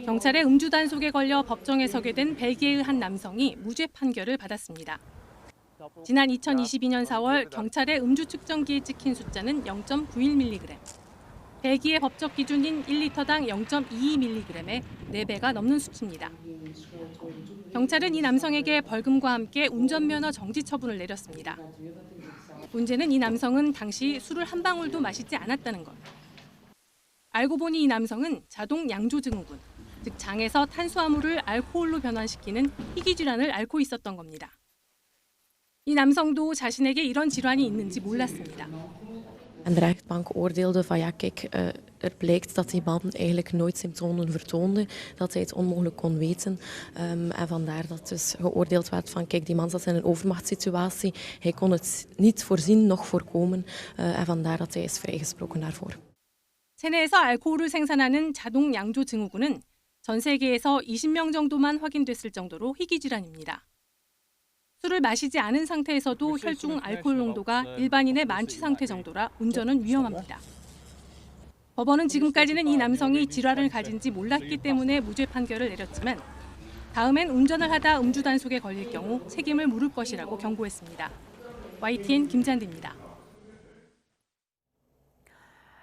경찰의 음주 단속에 걸려 법정에 서게 된 벨기에의 한 남성이 무죄 판결을 받았습니다. 지난 2022년 4월 경찰의 음주 측정기에 찍힌 숫자는 0.91mg. 벨기에 법적 기준인 1리터당 0.22mg에 4배가 넘는 수치입니다. 경찰은 이 남성에게 벌금과 함께 운전면허 정지 처분을 내렸습니다. 문제는 이 남성은 당시 술을 한 방울도 마시지 않았다는 것. 알고 보니 이 남성은 자동 양조 증후군, 즉 장에서 탄수화물을 알코올로 변환시키는 희귀 질환을 앓고 있었던 겁니다. 이 남성도 자신에게 이런 질환이 있는지 몰랐습니다. En de rechtbank oordeelde van ja, kijk, er blijkt dat die man eigenlijk nooit symptomen vertoonde, dat hij het onmogelijk kon weten. En vandaar dat dus geoordeeld werd van kijk, die man zat in een overmachtssituatie, hij kon het niet voorzien, noch voorkomen. En vandaar dat hij is vrijgesproken daarvoor. 체내에서 알코올을 생산하는 자동 양조 증후군은 전 세계에서 20명 정도만 확인됐을 정도로 희귀 질환입니다. 술을 마시지 않은 상태에서도 혈중 알코올 농도가 일반인의 만취 상태 정도라 운전은 위험합니다. 법원은 지금까지는 이 남성이 질환을 가진지 몰랐기 때문에 무죄 판결을 내렸지만 다음엔 운전을 하다 음주 단속에 걸릴 경우 책임을 물을 것이라고 경고했습니다. YTN 김잔디입니다.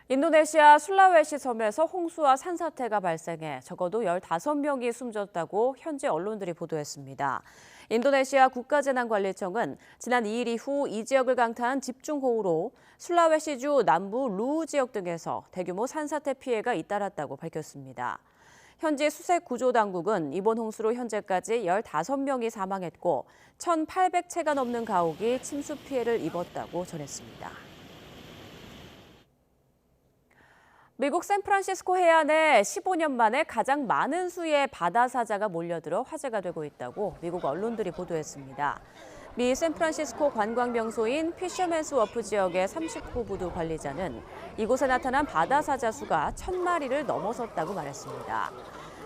인도네시아 술라웨시 섬에서 홍수와 산사태가 발생해 적어도 15명이 숨졌다고 현지 언론들이 보도했습니다. 인도네시아 국가재난관리청은 지난 2일 이후 이 지역을 강타한 집중호우로 술라웨시주 남부 루우 지역 등에서 대규모 산사태 피해가 잇따랐다고 밝혔습니다. 현지 수색구조당국은 이번 홍수로 현재까지 15명이 사망했고 1,800채가 넘는 가옥이 침수 피해를 입었다고 전했습니다. 미국 샌프란시스코 해안에 15년 만에 가장 많은 수의 바다사자가 몰려들어 화제가 되고 있다고 미국 언론들이 보도했습니다. 미 샌프란시스코 관광명소인 피셔맨스 워프 지역의 39부두 관리자는 이곳에 나타난 바다사자 수가 1,000마리를 넘어섰다고 말했습니다.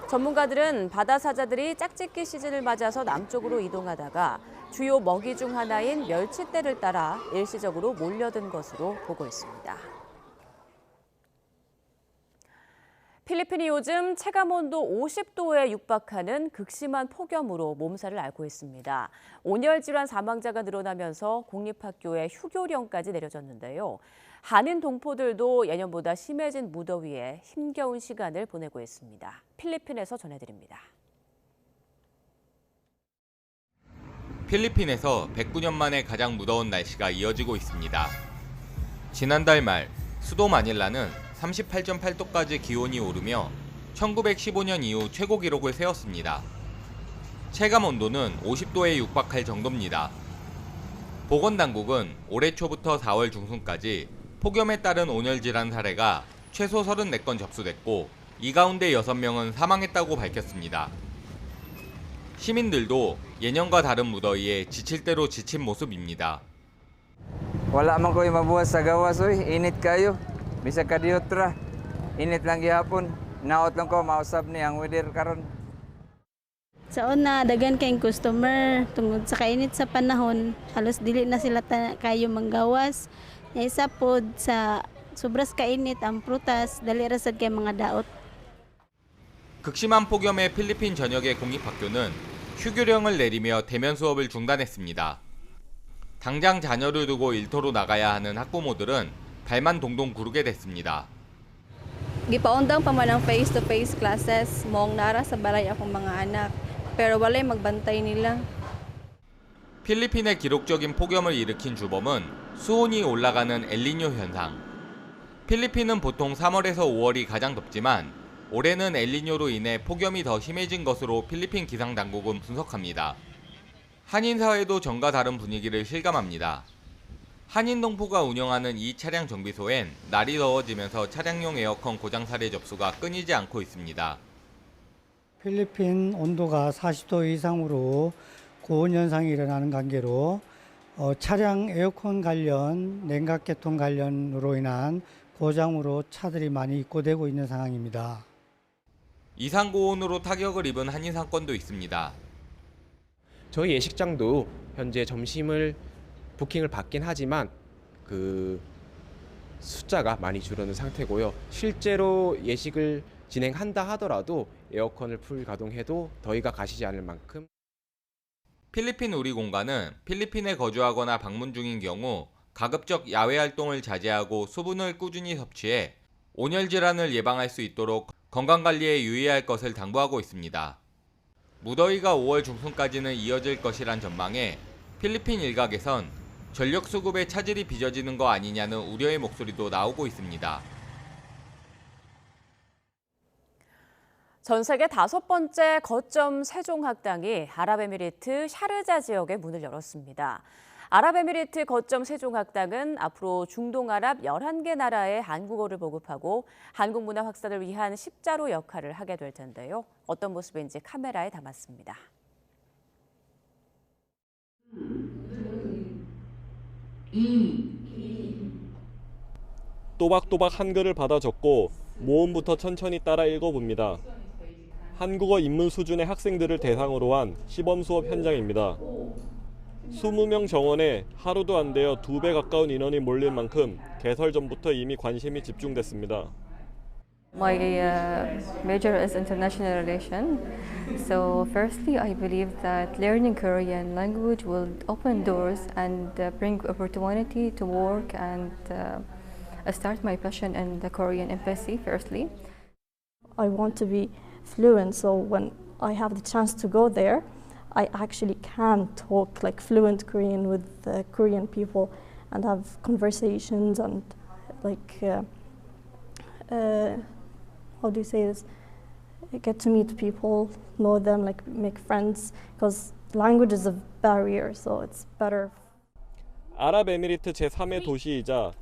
전문가들은 바다사자들이 짝짓기 시즌을 맞아서 남쪽으로 이동하다가 주요 먹이 중 하나인 멸치떼를 따라 일시적으로 몰려든 것으로 보고 있습니다. 필리핀이 요즘 체감온도 50도에 육박하는 극심한 폭염으로 몸살을 앓고 있습니다. 온열 질환 사망자가 늘어나면서 공립학교에 휴교령까지 내려졌는데요. 한인 동포들도 예년보다 심해진 무더위에 힘겨운 시간을 보내고 있습니다. 필리핀에서 전해드립니다. 필리핀에서 109년 만에 가장 무더운 날씨가 이어지고 있습니다. 지난달 말 수도 마닐라는 38.8도까지 기온이 오르며 1915년 이후 최고 기록을 세웠습니다. 체감 온도는 50도에 육박할 정도입니다. 보건당국은 올해 초부터 4월 중순까지 폭염에 따른 온열 질환 사례가 최소 34건 접수됐고 이 가운데 6명은 사망했다고 밝혔습니다. 시민들도 예년과 다른 무더위에 지칠 대로 지친 모습입니다. Wala man ko'y mabuhat sa gawas, oy. Init kayo. Bisa ka diutra. Init lang gihapon. Naot lang ko mausab ni ang weather karon. Sa una, dagan kayong customer tungod sa kainit sa panahon, halos dili na sila kayo manggawas. Isa pod sa sobras kainit ang prutas, dali ra sad kay mga daot. 극심한 폭염에 필리핀 전역의 공립학교는 휴교령을 내리며 대면 수업을 중단했습니다. 당장 자녀를 두고 일터로 나가야 하는 학부모들은 발만 동동 구르게 됐습니다. Gipaundang pa man ang face-to-face classes, mong nara sa balay akong mga anak, pero walay magbantay nila. 필리핀의 기록적인 폭염을 일으킨 주범은 수온이 올라가는 엘니뇨 현상. 필리핀은 보통 3월에서 5월이 가장 덥지만 올해는 엘니뇨로 인해 폭염이 더 심해진 것으로 필리핀 기상당국은 분석합니다. 한인사회도 전과 다른 분위기를 실감합니다. 한인동포가 운영하는 이 차량 정비소엔 날이 더워지면서 차량용 에어컨 고장 사례 접수가 끊이지 않고 있습니다. 필리핀 온도가 40도 이상으로 고온 현상이 일어나는 관계로 차량 에어컨 관련, 냉각계통 관련으로 인한 고장으로 차들이 많이 입고되고 있는 상황입니다. 이상고온으로 타격을 입은 한인 상권도 있습니다. 저희 예식장도 현재 점심을 부킹을 받긴 하지만 그 숫자가 많이 줄어든 상태고요. 실제로 예식을 진행한다 하더라도 에어컨을 풀 가동해도 더위가 가시지 않을 만큼. 필리핀 우리공간은 필리핀에 거주하거나 방문 중인 경우 가급적 야외 활동을 자제하고 수분을 꾸준히 섭취해 온열 질환을 예방할 수 있도록 건강관리에 유의할 것을 당부하고 있습니다. 무더위가 5월 중순까지는 이어질 것이란 전망에 필리핀 일각에선 전력 수급에 차질이 빚어지는 거 아니냐는 우려의 목소리도 나오고 있습니다. 전 세계 5번째 거점 세종학당이 아랍에미리트 샤르자 지역에 문을 열었습니다. 아랍에미리트 거점 세종학당은 앞으로 중동아랍 11개 나라에 한국어를 보급하고 한국 문화 확산을 위한 십자로 역할을 하게 될 텐데요. 어떤 모습인지 카메라에 담았습니다. 또박또박 한글을 받아 적고 모음부터 천천히 따라 읽어봅니다. 한국어 입문 수준의 학생들을 대상으로 한 시범 수업 현장입니다. 20명 정원에 하루도 안 되어 2배 가까운 인원이 몰릴 만큼 개설 전부터 이미 관심이 집중됐습니다. My major is international relations. So firstly, I believe that learning Korean language will open doors and bring opportunity to work and start my passion in the Korean embassy firstly. I want to be fluent, so when I have the chance to go there, I actually can talk like fluent Korean with the Korean people and have conversations and like how do you say this? Get to meet people, know them, like make friends, because language is a barrier, so it's better. 아랍에미리트 제3의 도시이자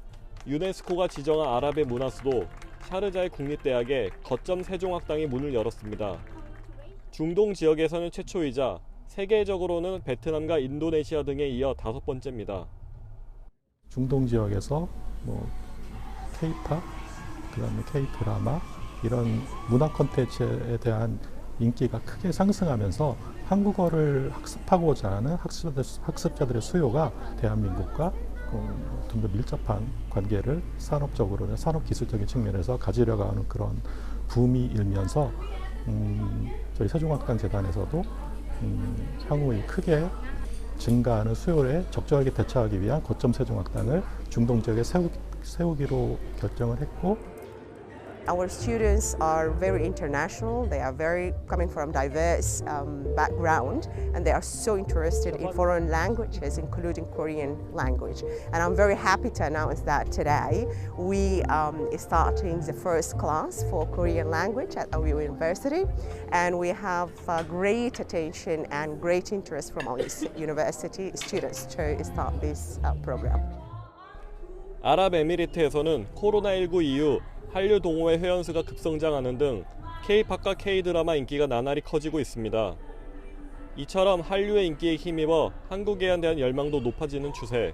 유네스코가 지정한 아랍의 문화수도 샤르자의 국립대학에 거점 세종학당이 문을 열었습니다. 중동 지역에서는 최초이자 세계적으로는 베트남과 인도네시아 등에 이어 5번째입니다. 중동 지역에서 뭐 K-팝, 그다음에 K-드라마 이런 문화 콘텐츠에 대한 인기가 크게 상승하면서 한국어를 학습하고자 하는 학습자들의 수요가 대한민국과 좀 더 밀접한 관계를 산업적으로나 산업기술적인 측면에서 가지려고 하는 그런 붐이 일면서 저희 세종학당 재단에서도 향후 크게 증가하는 수요에 적절하게 대처하기 위한 거점 세종학당을 중동 지역에 세우기로 결정을 했고. Our students are very international. They are coming from diverse background, and they are so interested in foreign languages, including Korean language. And I'm very happy to announce that today we are starting the first class for Korean language at our university, and we have great attention and great interest from our university students to start this program. 아랍에미리트에서는 코로나19 이후 한류 동호회 회원수가 급성장하는 등 K-팝과 K-드라마 인기가 나날이 커지고 있습니다. 이처럼 한류의 인기에 힘입어 한국에 대한 열망도 높아지는 추세.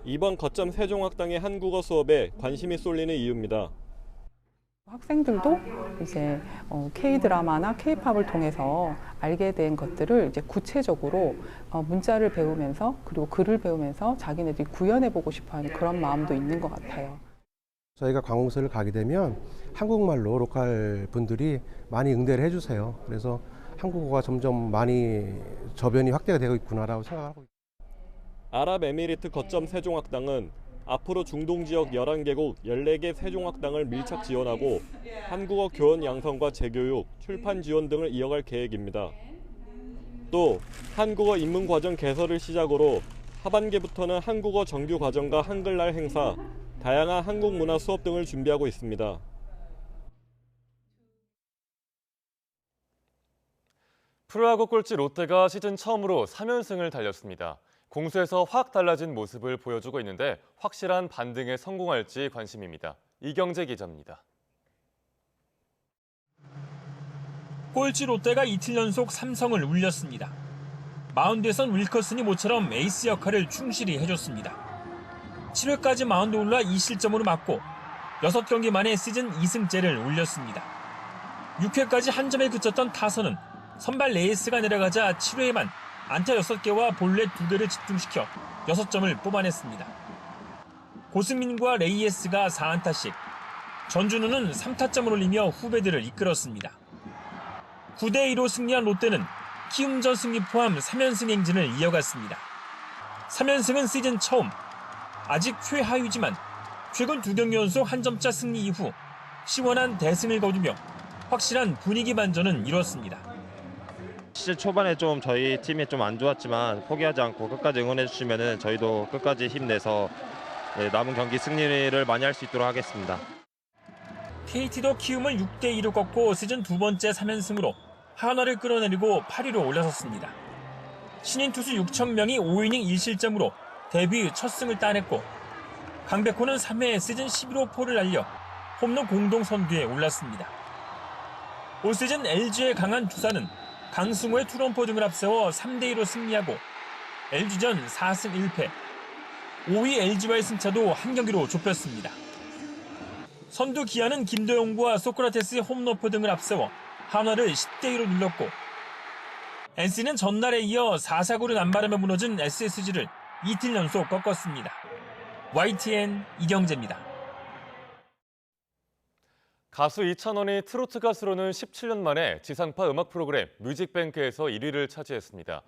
이번 거점 세종학당의 한국어 수업에 관심이 쏠리는 이유입니다. 학생들도 이제 K-드라마나 K-팝을 통해서 알게 된 것들을 이제 구체적으로 문자를 배우면서 그리고 글을 배우면서 자기네들이 구현해보고 싶어하는 그런 마음도 있는 것 같아요. 저희가 관공서를 가게 되면 한국말로 로컬 분들이 많이 응대를 해주세요. 그래서 한국어가 점점 많이 저변이 확대가 되고 있구나라고 생각하고 있습니다. 아랍에미리트 거점 세종학당은 앞으로 중동 지역 11개국 14개 세종학당을 밀착 지원하고 한국어 교원 양성과 재교육, 출판 지원 등을 이어갈 계획입니다. 또 한국어 입문 과정 개설을 시작으로 하반기부터는 한국어 정규 과정과 한글날 행사, 다양한 한국 문화 수업 등을 준비하고 있습니다. 프로야구 꼴찌 롯데가 시즌 처음으로 3연승을 달렸습니다. 공수에서 확 달라진 모습을 보여주고 있는데 확실한 반등에 성공할지 관심입니다. 이경재 기자입니다. 꼴찌 롯데가 이틀 연속 3성을 울렸습니다. 마운드에선 윌커슨이 모처럼 에이스 역할을 충실히 해줬습니다. 7회까지 마운드 올라 2실점으로 맞고 6경기 만에 시즌 2승째를 올렸습니다. 6회까지 한 점에 그쳤던 타선은 선발 레이스가 내려가자 7회에만 안타 6개와 볼넷 2개를 집중시켜 6점을 뽑아냈습니다. 고승민과 레이에스가 4안타씩, 전준우는 3타점을 올리며 후배들을 이끌었습니다. 9대2로 승리한 롯데는 키움전 승리 포함 3연승 행진을 이어갔습니다. 3연승은 시즌 처음, 아직 최하위지만 최근 2경기 연속 한 점차 승리 이후 시원한 대승을 거두며 확실한 분위기 반전은 이뤘습니다. 시즌 초반에 좀 저희 팀이 좀 안 좋았지만 포기하지 않고 끝까지 응원해 주시면 저희도 끝까지 힘내서 남은 경기 승리를 많이 할 수 있도록 하겠습니다. KT도 키움을 6대2로 꺾고 시즌 두 번째 3연승으로 한화를 끌어내리고 8위로 올라섰습니다. 신인 투수 6,000명이 5이닝 1실점으로 데뷔 첫 승을 따냈고 강백호는 3회 시즌 11호 포를 날려 홈런 공동 선두에 올랐습니다. 올 시즌 LG의 강한 두산은 강승호의 투런포 등을 앞세워 3대2로 승리하고 LG전 4승 1패, 5위 LG와의 승차도 한 경기로 좁혔습니다. 선두 기아는 김도영과 소크라테스의 홈런포 등을 앞세워 한화를 10대2로 눌렀고 NC는 전날에 이어 4사구로 남바람에 무너진 SSG를 이틀 연속 꺾었습니다. YTN 이경재입니다. 가수 이찬원이 트로트 가수로는 17년 만에 지상파 음악 프로그램 뮤직뱅크에서 1위를 차지했습니다.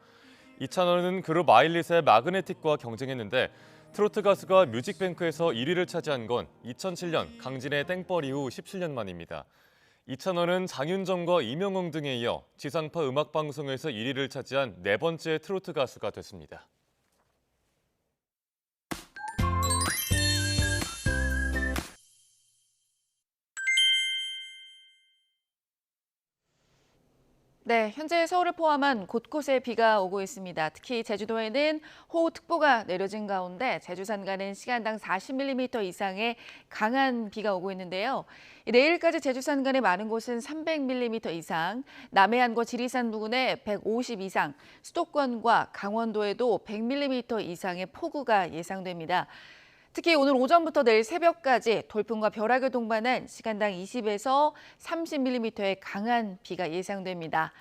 이찬원은 그룹 아일릿의 마그네틱과 경쟁했는데 트로트 가수가 뮤직뱅크에서 1위를 차지한 건 2007년 강진의 땡벌 이후 17년 만입니다. 이찬원은 장윤정과 이명웅 등에 이어 지상파 음악방송에서 1위를 차지한 네 번째 트로트 가수가 됐습니다. 네, 현재 서울을 포함한 곳곳에 비가 오고 있습니다. 특히 제주도에는 호우특보가 내려진 가운데 제주 산간은 시간당 40mm 이상의 강한 비가 오고 있는데요. 내일까지 제주 산간의 많은 곳은 300mm 이상, 남해안과 지리산 부근에 150 이상, 수도권과 강원도에도 100mm 이상의 폭우가 예상됩니다. 특히 오늘 오전부터 내일 새벽까지 돌풍과 벼락을 동반한 시간당 20에서 30mm의 강한 비가 예상됩니다.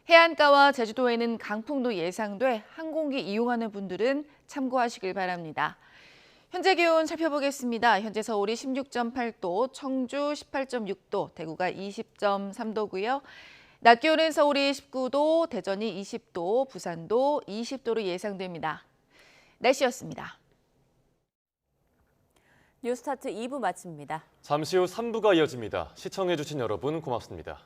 해안가와 제주도에는 강풍도 예상돼 항공기 이용하는 분들은 참고하시길 바랍니다. 현재 기온 살펴보겠습니다. 현재 서울이 16.8도, 청주 18.6도, 대구가 20.3도고요. 낮 기온은 서울이 19도, 대전이 20도, 부산도 20도로 예상됩니다. 날씨였습니다. 뉴스타트 2부 마칩니다. 잠시 후 3부가 이어집니다. 시청해주신 여러분 고맙습니다.